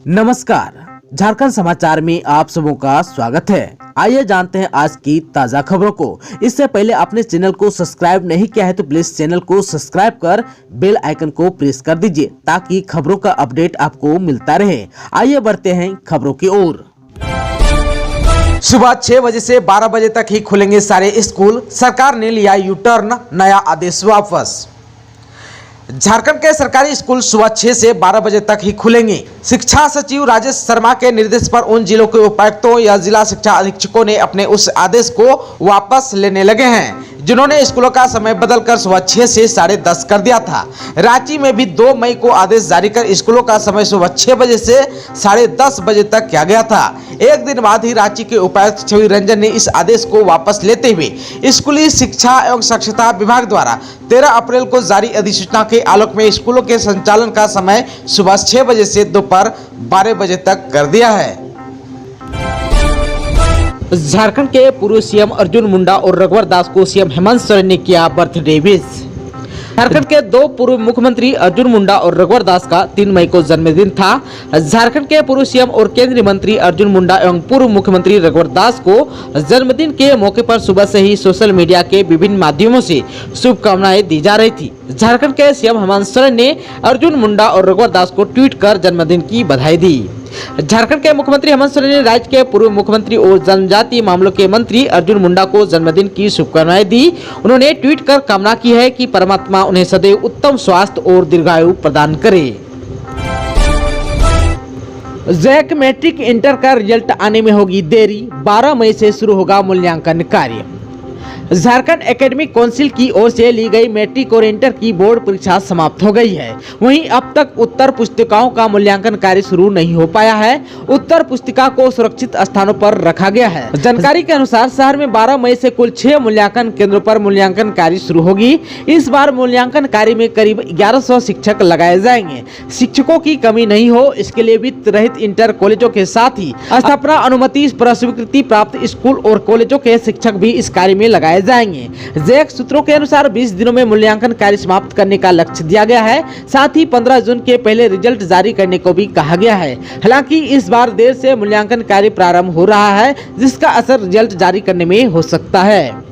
नमस्कार, झारखंड समाचार में आप सबों का स्वागत है। आइए जानते हैं आज की ताजा खबरों को। इससे पहले आपने चैनल को सब्सक्राइब नहीं किया है तो प्लीज चैनल को सब्सक्राइब कर बेल आइकन को प्रेस कर दीजिए ताकि खबरों का अपडेट आपको मिलता रहे। आइए बढ़ते हैं खबरों की ओर। सुबह 6 बजे से 12 बजे तक ही खुलेंगे सारे स्कूल, सरकार ने लिया यू टर्न, नया आदेश वापस। झारखंड के सरकारी स्कूल सुबह 6 से 12 बजे तक ही खुलेंगे। शिक्षा सचिव राजेश शर्मा के निर्देश पर उन जिलों के उपायुक्तों या जिला शिक्षा अधीक्षकों ने अपने उस आदेश को वापस लेने लगे हैं जिन्होंने स्कूलों का समय बदलकर सुबह 6 से 10:30 कर दिया था। रांची में भी 2 मई को आदेश जारी कर स्कूलों का समय सुबह 6 बजे से 10:30 बजे तक किया गया था। एक दिन बाद ही रांची के उपायुक्त छवि रंजन ने इस आदेश को वापस लेते हुए स्कूली शिक्षा एवं साक्षरता विभाग द्वारा 13 अप्रैल को जारी अधिसूचना के आलोक में स्कूलों के संचालन का समय सुबह 6 बजे से दोपहर 12 बजे तक कर दिया है। झारखंड के पूर्व सीएम अर्जुन मुंडा और रघुवर दास को सीएम हेमंत सोरेन ने किया बर्थडे विश। झारखंड के 2 पूर्व मुख्यमंत्री अर्जुन मुंडा और रघुवर दास का 3 मई को जन्मदिन था। झारखंड के पूर्व सीएम और केंद्रीय मंत्री अर्जुन मुंडा एवं पूर्व मुख्यमंत्री रघुवर दास को जन्मदिन के मौके पर सुबह से ही सोशल मीडिया के विभिन्न माध्यमों से शुभकामनाएं दी जा रही थी। झारखंड के सीएम हेमंत सोरेन ने अर्जुन मुंडा और रघुवर दास को ट्वीट कर जन्मदिन की बधाई दी। झारखंड के मुख्यमंत्री हेमंत सोरेन ने राज्य के पूर्व मुख्यमंत्री और जनजातीय मामलों के मंत्री अर्जुन मुंडा को जन्मदिन की शुभकामनाएं दी। उन्होंने ट्वीट कर कामना की है कि परमात्मा उन्हें सदैव उत्तम स्वास्थ्य और दीर्घायु प्रदान करे। जैक मैट्रिक इंटर का रिजल्ट आने में होगी देरी, 12 मई से शुरू होगा मूल्यांकन कार्य। झारखंड एकेडमिक काउंसिल की ओर से ली गई मैट्रिक और इंटर की बोर्ड परीक्षा समाप्त हो गई है। वहीं अब तक उत्तर पुस्तिकाओं का मूल्यांकन कार्य शुरू नहीं हो पाया है। उत्तर पुस्तिका को सुरक्षित स्थानों पर रखा गया है। जानकारी के अनुसार शहर में 12 मई से कुल 6 मूल्यांकन केंद्रों पर मूल्यांकन कार्य शुरू होगी। इस बार मूल्यांकन कार्य में करीब 1100 शिक्षक लगाए जाएंगे। शिक्षकों की कमी नहीं हो, इसके लिए वित्त रहित इंटर कॉलेजों के साथ ही स्थापना अनुमति स्वीकृति प्राप्त स्कूल और कॉलेजों के शिक्षक भी इस कार्य में लगाए जाएंगे। जैक सूत्रों के अनुसार 20 दिनों में मूल्यांकन कार्य समाप्त करने का लक्ष्य दिया गया है। साथ ही 15 जून के पहले रिजल्ट जारी करने को भी कहा गया है। हालांकि इस बार देर से मूल्यांकन कार्य प्रारंभ हो रहा है, जिसका असर रिजल्ट जारी करने में हो सकता है।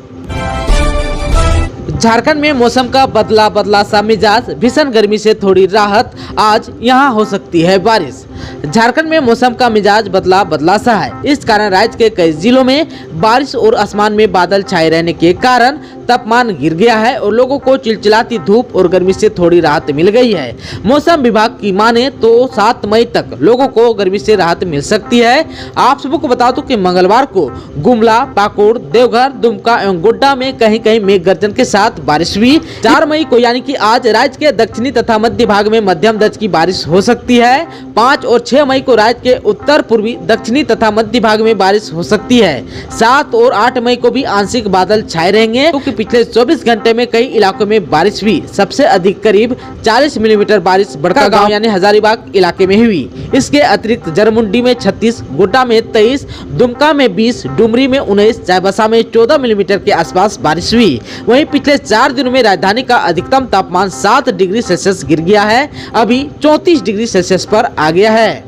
झारखंड में मौसम का बदला सा मिजाज, भीषण गर्मी से थोड़ी राहत, आज यहां हो सकती है बारिश। झारखंड में मौसम का मिजाज बदला सा है। इस कारण राज्य के कई जिलों में बारिश और आसमान में बादल छाए रहने के कारण तापमान गिर गया है और लोगों को चिलचिलाती धूप और गर्मी से थोड़ी राहत मिल गई है। मौसम विभाग की माने तो 7 मई तक लोगों को गर्मी से राहत मिल सकती है। आप सबको बता दूं कि मंगलवार को गुमला, पाकुड़, देवघर, दुमका एवं गोड्डा में कहीं-कहीं मेघ गर्जन के साथ बारिश हुई। 4 मई को यानी कि आज राज्य के दक्षिणी तथा मध्य भाग में मध्यम दर्जे की बारिश हो सकती है। 5 और 6 मई को राज्य के उत्तर पूर्वी, दक्षिणी तथा मध्य भाग में बारिश हो सकती है। 7 और 8 मई को भी आंशिक बादल छाए रहेंगे क्योंकि पिछले 24 घंटे में कई इलाकों में बारिश हुई। सबसे अधिक करीब 40 मिलीमीटर बारिश बड़कागांव यानी हजारीबाग इलाके में हुई। इसके अतिरिक्त जरमुंडी में 36, गोड्डा में 23, दुमका में 20, डुमरी में 19, चाईबासा में 14 मिलीमीटर के आसपास बारिश हुई। वहीं पिछले 4 दिनों में राजधानी का अधिकतम तापमान 7 डिग्री सेल्सियस गिर गया है, अभी 34 डिग्री सेल्सियस पर आ गया है।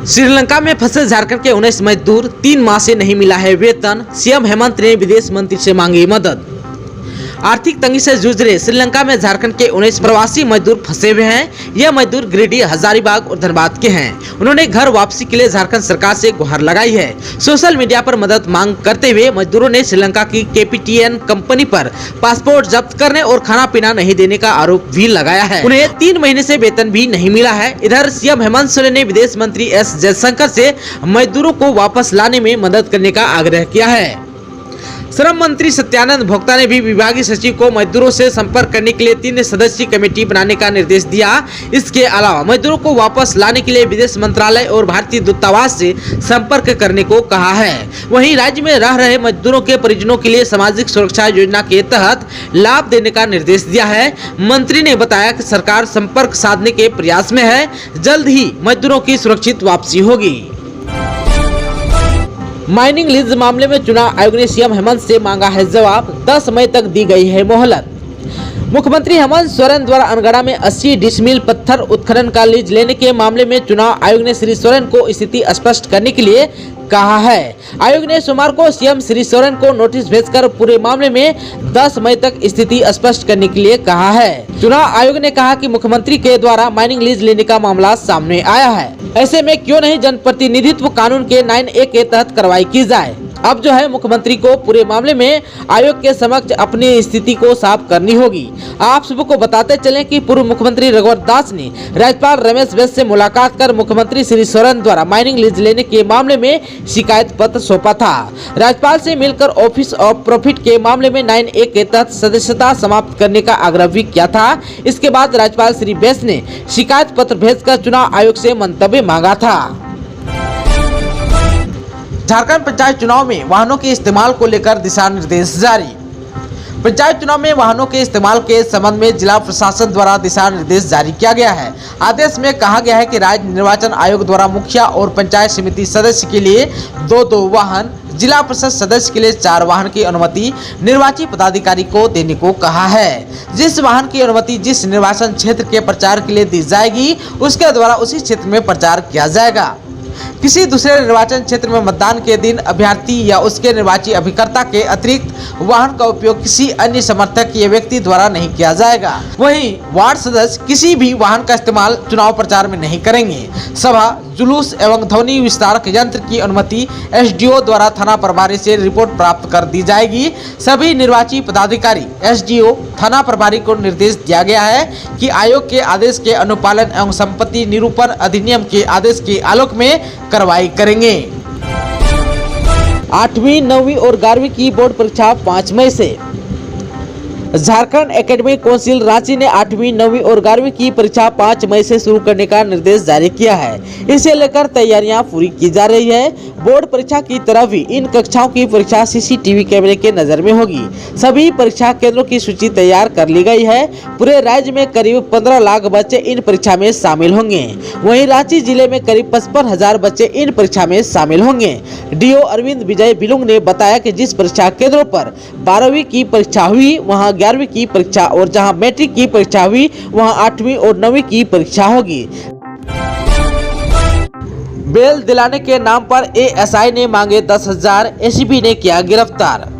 श्रीलंका में फंसे झारखंड के 19 मजदूर, 3 माह से नहीं मिला है वेतन, सीएम हेमंत ने विदेश मंत्री से मांगी मदद। आर्थिक तंगी से जूझ रहे श्रीलंका में झारखंड के 19 प्रवासी मजदूर फंसे हुए हैं। यह मजदूर गिरिडीह, हजारीबाग और धनबाद के हैं। उन्होंने घर वापसी के लिए झारखंड सरकार से गुहार लगाई है। सोशल मीडिया पर मदद मांग करते हुए मजदूरों ने श्रीलंका की KPTN कंपनी पर पासपोर्ट जब्त करने और खाना पीना नहीं देने का आरोप भी लगाया है। उन्हें 3 महीने से वेतन भी नहीं मिला है। इधर सीएम हेमंत सोरेन ने विदेश मंत्री S जयशंकर से मजदूरों को वापस लाने में मदद करने का आग्रह किया है। श्रम मंत्री सत्यानंद भोक्ता ने भी विभागीय सचिव को मजदूरों से संपर्क करने के लिए 3 सदस्यीय कमेटी बनाने का निर्देश दिया। इसके अलावा मजदूरों को वापस लाने के लिए विदेश मंत्रालय और भारतीय दूतावास से संपर्क करने को कहा है। वहीं राज्य में रह रहे मजदूरों के परिजनों के लिए सामाजिक सुरक्षा योजना के तहत लाभ देने का निर्देश दिया है। मंत्री ने बताया कि सरकार संपर्क साधने के प्रयास में है। जल्द ही मजदूरों की सुरक्षित वापसी होगी। माइनिंग लीज मामले में चुनाव आयोग ने सीएम हेमंत से मांगा है जवाब, 10 मई तक दी गई है मोहलत। मुख्यमंत्री हेमंत सोरेन द्वारा अनगढ़ा में 80 डिसमिल पत्थर उत्खनन का लीज लेने के मामले में चुनाव आयोग ने श्री सोरेन को स्थिति स्पष्ट करने के लिए कहा है। आयोग ने सोमवार को सीएम श्री सोरेन को नोटिस भेजकर पूरे मामले में 10 मई तक स्थिति स्पष्ट करने के लिए कहा है। चुनाव आयोग ने कहा कि मुख्यमंत्री के द्वारा माइनिंग लीज लेने का मामला सामने आया है, ऐसे में क्यों नहीं जनप्रतिनिधित्व कानून के 9A के तहत कार्रवाई की जाए। अब जो है मुख्यमंत्री को पूरे मामले में आयोग के समक्ष अपनी स्थिति को साफ करनी होगी। आप सबको बताते चलें कि पूर्व मुख्यमंत्री रघुवर दास ने राज्यपाल रमेश बैस से मुलाकात कर मुख्यमंत्री श्री सोरेन द्वारा माइनिंग लीज लेने के मामले में शिकायत पत्र सौंपा था। राज्यपाल से मिलकर ऑफिस ऑफ प्रॉफिट के मामले में 9A के तहत सदस्यता समाप्त करने का आग्रह भी किया था। इसके बाद राज्यपाल श्री बैस ने शिकायत पत्र भेजकर चुनाव आयोग से मंतव्य मांगा था। झारखंड पंचायत चुनाव में वाहनों के इस्तेमाल को लेकर दिशा निर्देश जारी। पंचायत चुनाव में वाहनों के इस्तेमाल के संबंध में जिला प्रशासन द्वारा दिशा निर्देश जारी किया गया है। आदेश में कहा गया है कि राज्य निर्वाचन आयोग द्वारा मुखिया और पंचायत समिति सदस्य के लिए 2-2 वाहन, जिला परिषद सदस्य के लिए 4 वाहन की अनुमति निर्वाची पदाधिकारी को देने को कहा है। जिस वाहन की अनुमति जिस निर्वाचन क्षेत्र के प्रचार के लिए दी जाएगी, उसके द्वारा उसी क्षेत्र में प्रचार किया जाएगा। किसी दूसरे निर्वाचन क्षेत्र में मतदान के दिन अभ्यर्थी या उसके निर्वाची अभिकर्ता के अतिरिक्त वाहन का उपयोग किसी अन्य समर्थक या व्यक्ति द्वारा नहीं किया जाएगा। वहीं वार्ड सदस्य किसी भी वाहन का इस्तेमाल चुनाव प्रचार में नहीं करेंगे। सभा, जुलूस एवं ध्वनि विस्तारक यंत्र की अनुमति SDO द्वारा थाना प्रभारी से रिपोर्ट प्राप्त कर दी जाएगी। सभी निर्वाची पदाधिकारी, SDO, थाना प्रभारी को निर्देश दिया गया है कि आयोग के आदेश के अनुपालन एवं संपत्ति निरूपण अधिनियम के आदेश के आलोक में कार्रवाई करेंगे। 8वीं, 9वीं और 11वीं की बोर्ड परीक्षा 5 मई से। झारखंड एकेडमिक काउंसिल रांची ने 8वीं, 9वीं और 11वीं की परीक्षा 5 मई से शुरू करने का निर्देश जारी किया है। इसे लेकर तैयारियां पूरी की जा रही है। बोर्ड परीक्षा की तरह भी इन कक्षाओं की परीक्षा CCTV कैमरे के नजर में होगी। सभी परीक्षा केंद्रों की सूची तैयार कर ली गई है। पूरे राज्य में करीब 15 लाख बच्चे इन परीक्षा में शामिल होंगे। वहीं रांची जिले में करीब 55,000 बच्चे इन परीक्षा में शामिल होंगे। DO अरविंद विजय बिलुंग ने बताया कि जिस परीक्षा केंद्रों पर 12वीं की परीक्षा हुई वहां 11वीं की परीक्षा और जहां मैट्रिक की परीक्षा हुई वहां 8वीं और 9वीं की परीक्षा होगी। बेल दिलाने के नाम पर ASI ने मांगे 10,000, ACP ने किया गिरफ्तार।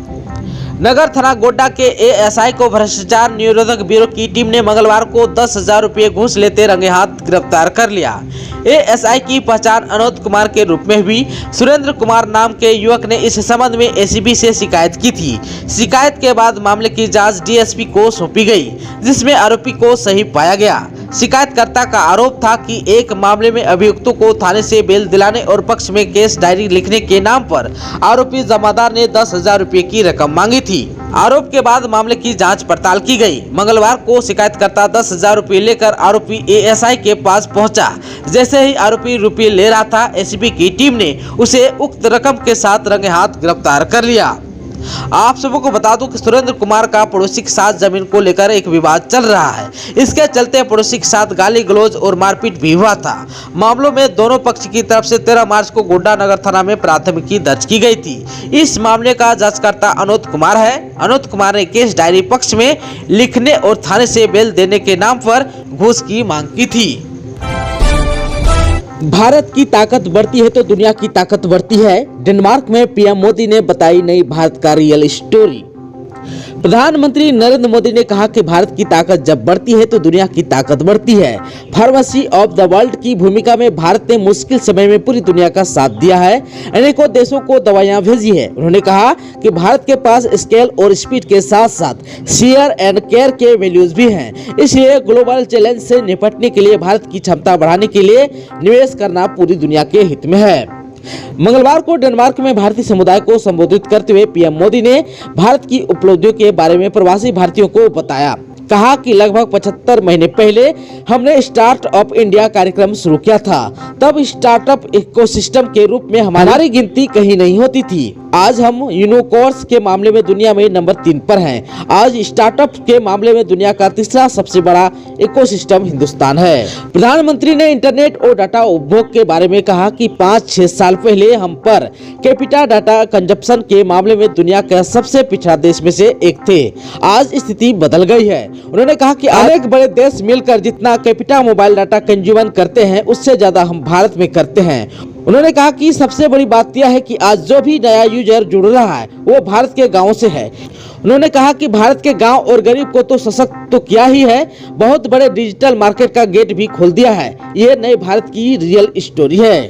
नगर थाना गोड्डा के ASI को भ्रष्टाचार निरोधक ब्यूरो की टीम ने मंगलवार को 10,000 रुपये घूस लेते रंगे हाथ गिरफ्तार कर लिया। ASI की पहचान अनोद कुमार के रूप में हुई। सुरेंद्र कुमार नाम के युवक ने इस संबंध में ACP से शिकायत की थी। शिकायत के बाद मामले की जांच DSP को सौंपी गई, जिसमें आरोपी को सही पाया गया। शिकायतकर्ता का आरोप था कि एक मामले में अभियुक्तों को थाने से बेल दिलाने और पक्ष में केस डायरी लिखने के नाम पर आरोपी जमादार ने 10,000 रुपये की रकम मांगी थी। आरोप के बाद मामले की जांच पड़ताल की गई। मंगलवार को शिकायतकर्ता 10,000 रुपये लेकर आरोपी ASI के पास पहुंचा। जैसे ही आरोपी रुपये ले रहा था, ACP की टीम ने उसे उक्त रकम के साथ रंगे हाथ गिरफ्तार कर लिया। आप सबको बता दूं कि सुरेंद्र कुमार का पड़ोसी के साथ जमीन को लेकर एक विवाद चल रहा है। इसके चलते पड़ोसी के साथ गाली गलौज और मारपीट भी हुआ था। मामलों में दोनों पक्ष की तरफ से 13 मार्च को गोड्डा नगर थाना में प्राथमिकी दर्ज की गई थी। इस मामले का जांचकर्ता अनोद कुमार है। अनोद कुमार ने केस डायरी पक्ष में लिखने और थाने से बेल देने के नाम पर घूस की मांग की थी। भारत की ताकत बढ़ती है तो दुनिया की ताकत बढ़ती है। डेनमार्क में PM मोदी ने बताई नई भारत का रियल स्टोरी। प्रधानमंत्री नरेंद्र मोदी ने कहा कि भारत की ताकत जब बढ़ती है तो दुनिया की ताकत बढ़ती है। फार्मेसी ऑफ द वर्ल्ड की भूमिका में भारत ने मुश्किल समय में पूरी दुनिया का साथ दिया है, अनेकों देशों को दवाइयां भेजी है। उन्होंने कहा कि भारत के पास स्केल और स्पीड के साथ साथ शेयर एंड केयर के वैल्यूज भी हैं। इसलिए ग्लोबल चैलेंज से निपटने के लिए भारत की क्षमता बढ़ाने के लिए निवेश करना पूरी दुनिया के हित में है। मंगलवार को डेनमार्क में भारतीय समुदाय को संबोधित करते हुए PM मोदी ने भारत की उपलब्धियों के बारे में प्रवासी भारतीयों को बताया। कहा कि लगभग 75 महीने पहले हमने स्टार्टअप इंडिया कार्यक्रम शुरू किया था। तब स्टार्टअप इकोसिस्टम के रूप में हमारी गिनती कहीं नहीं होती थी। आज हम यूनिकॉर्न्स के मामले में दुनिया में नंबर 3 पर हैं। आज स्टार्टअप के मामले में दुनिया का तीसरा सबसे बड़ा इकोसिस्टम हिंदुस्तान है। प्रधानमंत्री ने इंटरनेट और डाटा उपभोग के बारे में कहा कि 5-6 साल पहले हम पर कैपिटा डाटा कंजप्शन के मामले में दुनिया का सबसे पिछड़ा देश में से एक थे। आज स्थिति बदल गई है। उन्होंने कहा कि अनेक बड़े देश मिलकर जितना कैपिटा मोबाइल डाटा कंज्यूमर करते हैं उससे ज्यादा हम भारत में करते हैं। उन्होंने कहा कि सबसे बड़ी बात यह है कि आज जो भी नया यूजर जुड़ रहा है वो भारत के गाँव से है। उन्होंने कहा कि भारत के गांव और गरीब को तो सशक्त तो किया ही है, बहुत बड़े डिजिटल मार्केट का गेट भी खोल दिया है। ये नए भारत की रियल स्टोरी है।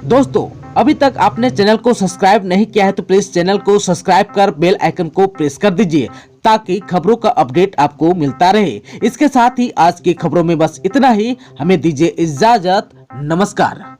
दोस्तों, अभी तक आपने चैनल को सब्सक्राइब नहीं किया है तो प्लीज चैनल को सब्सक्राइब कर बेल आइकन को प्रेस कर दीजिए ताकि खबरों का अपडेट आपको मिलता रहे। इसके साथ ही आज की खबरों में बस इतना ही। हमें दीजिए इजाजत। नमस्कार।